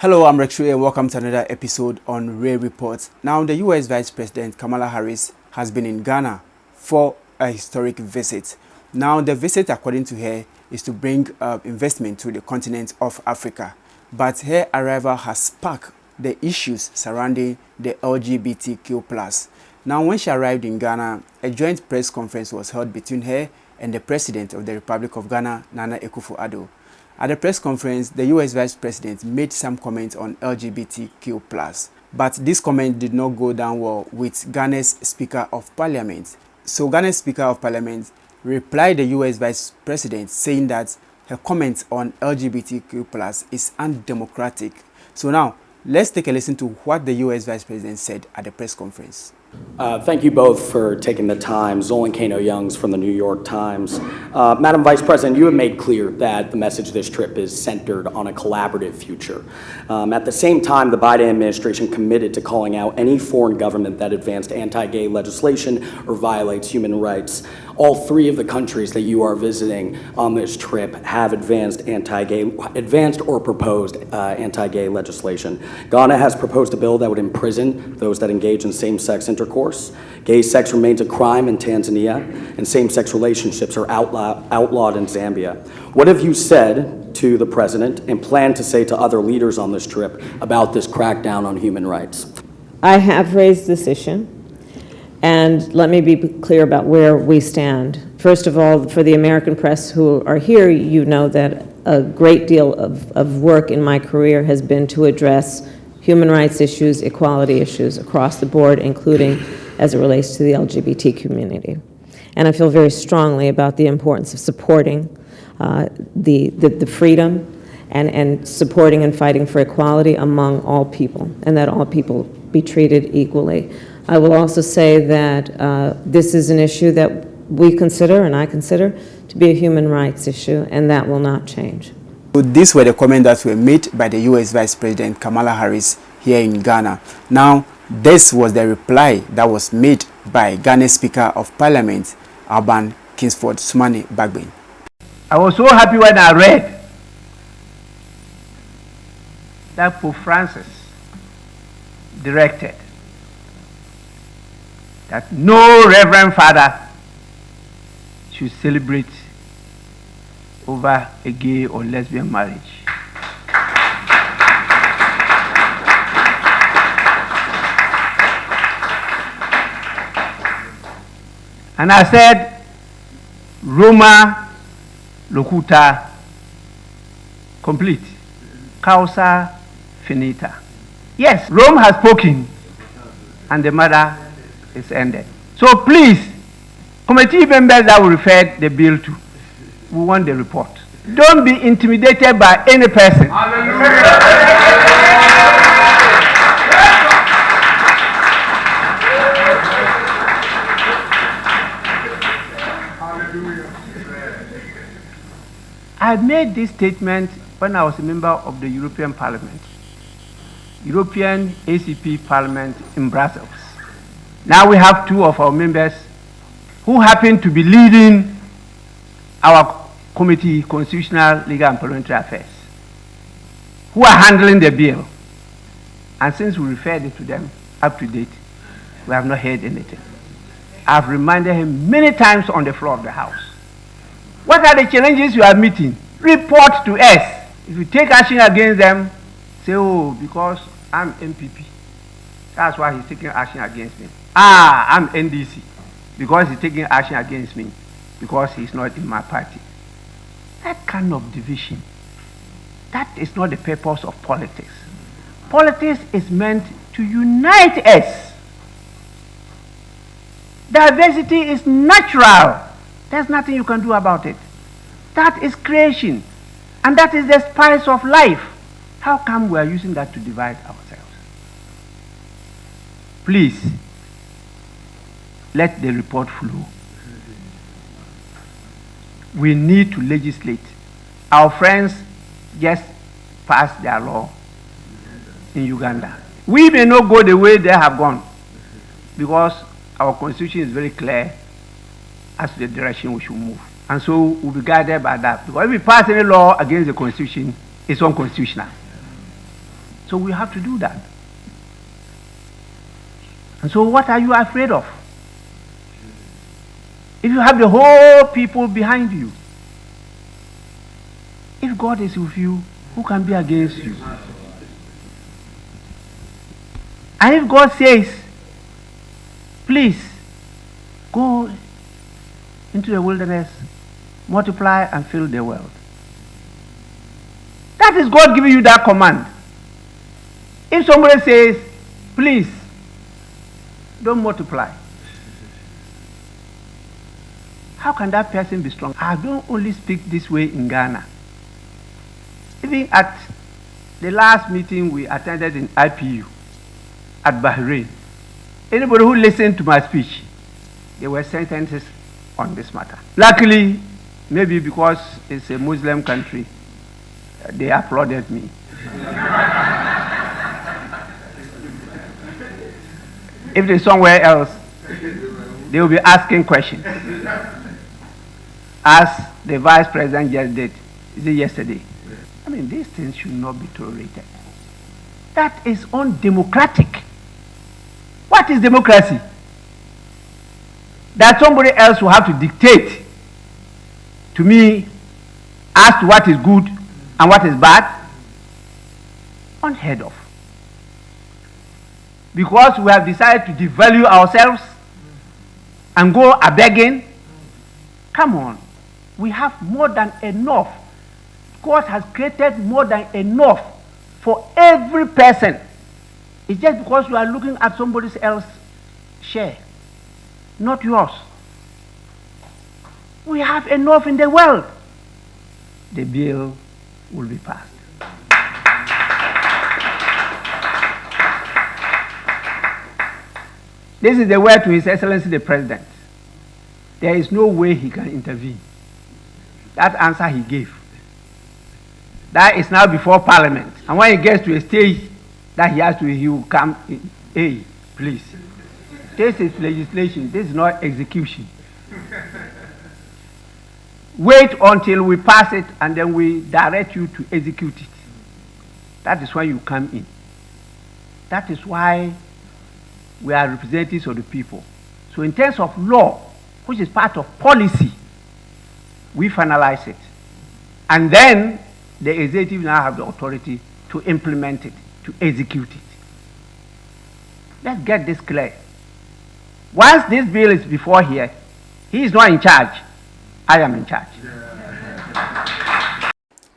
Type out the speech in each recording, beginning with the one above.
Hello, I'm Rex Ray and welcome to another episode on Ray Reports. Now, the US Vice President Kamala Harris has been in Ghana for a historic visit. Now, the visit, according to her, is to bring investment to the continent of Africa. But her arrival has sparked the issues surrounding the LGBTQ+. Now, when she arrived in Ghana, a joint press conference was held between her and the President of the Republic of Ghana, Nana Akufo-Addo. At the press conference, the US Vice President made some comments on LGBTQ+, but this comment did not go down well with Ghana's Speaker of Parliament. So Ghana's Speaker of Parliament replied the US Vice President saying that her comments on LGBTQ+ is undemocratic. So now, let's take a listen to what the US Vice President said at the press conference. Thank you both for taking the time. Zolan Kano-Youngs from the New York Times. Madam Vice President, you have made clear that the message of this trip is centered on a collaborative future. At the same time, the Biden administration committed to calling out any foreign government that advanced anti-gay legislation or violates human rights. All three of the countries that you are visiting on this trip have advanced or proposed anti-gay legislation. Ghana has proposed a bill that would imprison those that engage in same-sex intercourse. Gay sex remains a crime in Tanzania, and same-sex relationships are outlawed in Zambia. What have you said to the President and plan to say to other leaders on this trip about this crackdown on human rights? I have raised this issue. And let me be clear about where we stand. First of all, for the American press who are here, you know that a great deal of work in my career has been to address human rights issues, equality issues across the board, including as it relates to the LGBT community. And I feel very strongly about the importance of supporting the freedom and supporting and fighting for equality among all people, and that all people be treated equally. I will also say that this is an issue that we consider, and I consider, to be a human rights issue, and that will not change. So these were the comments that were made by the US Vice President Kamala Harris here in Ghana. Now, this was the reply that was made by Ghana's Speaker of Parliament, Alban Bagbin. I was so happy when I read that Pope Francis directed that no Reverend Father should celebrate over a gay or lesbian marriage. And I said, Roma locuta complete, causa finita. Yes, Rome has spoken, and the matter is ended. So please, committee members that will refer the bill to, we want the report. Don't be intimidated by any person. I made this statement when I was a member of the European Parliament, European ACP Parliament in Brussels. Now we have two of our members who happen to be leading our committee, Constitutional, Legal and Parliamentary Affairs, who are handling the bill. And since we referred it to them up to date, we have not heard anything. I've reminded him many times on the floor of the House. What are the challenges you are meeting? Report to us. If you take action against them, say, oh, because I'm MPP. That's why he's taking action against me. I'm NDC, because he's taking action against me, because he's not in my party. That kind of division, that is not the purpose of politics. Politics is meant to unite us. Diversity is natural. There's nothing you can do about it. That is creation, and that is the spice of life. How come we are using that to divide ourselves? Please, let the report flow. We need to legislate. Our friends just passed their law in Uganda. We may not go the way they have gone, because our constitution is very clear as to the direction we should move. And so we'll be guided by that. Because if we pass any law against the constitution, it's unconstitutional. So we have to do that. And so what are you afraid of? If you have the whole people behind you, if God is with you, who can be against you? And if God says, please go into the wilderness, multiply and fill the world, that is God giving you that command. If somebody says, please don't multiply, how can that person be strong? I don't only speak this way in Ghana. Even at the last meeting we attended in IPU at Bahrain, anybody who listened to my speech, there were sentences on this matter. Luckily, maybe because it's a Muslim country, they applauded me. If it's somewhere else, they will be asking questions. As the vice president just did, is it yesterday? I mean, these things should not be tolerated. That is undemocratic. What is democracy? That somebody else will have to dictate to me as to what is good and what is bad? Unheard of. Because we have decided to devalue ourselves and go a-begging. Come on. We have more than enough. God has created more than enough for every person. It's just because you are looking at somebody else's share, not yours. We have enough in the world. The bill will be passed. This is the word to His Excellency the President. There is no way he can intervene. That answer he gave. That is now before Parliament. And when he gets to a stage that he will come in, hey, please. This is legislation. This is not execution. Wait until we pass it and then we direct you to execute it. That is when you come in. That is why we are representatives of the people. So in terms of law, which is part of policy, we finalize it. And then the executive now have the authority to implement it, to execute it. Let's get this clear. Once this bill is before here, he is not in charge. I am in charge.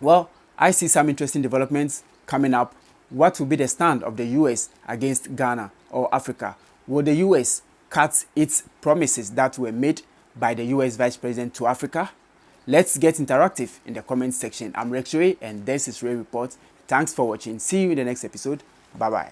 Well, I see some interesting developments coming up. What will be the stand of the US against Ghana or Africa? Will the US cut its promises that were made by the US Vice President to Africa? Let's get interactive in the comment section. I'm Rex Ray and this is Ray Report. Thanks for watching. See you in the next episode. Bye-bye.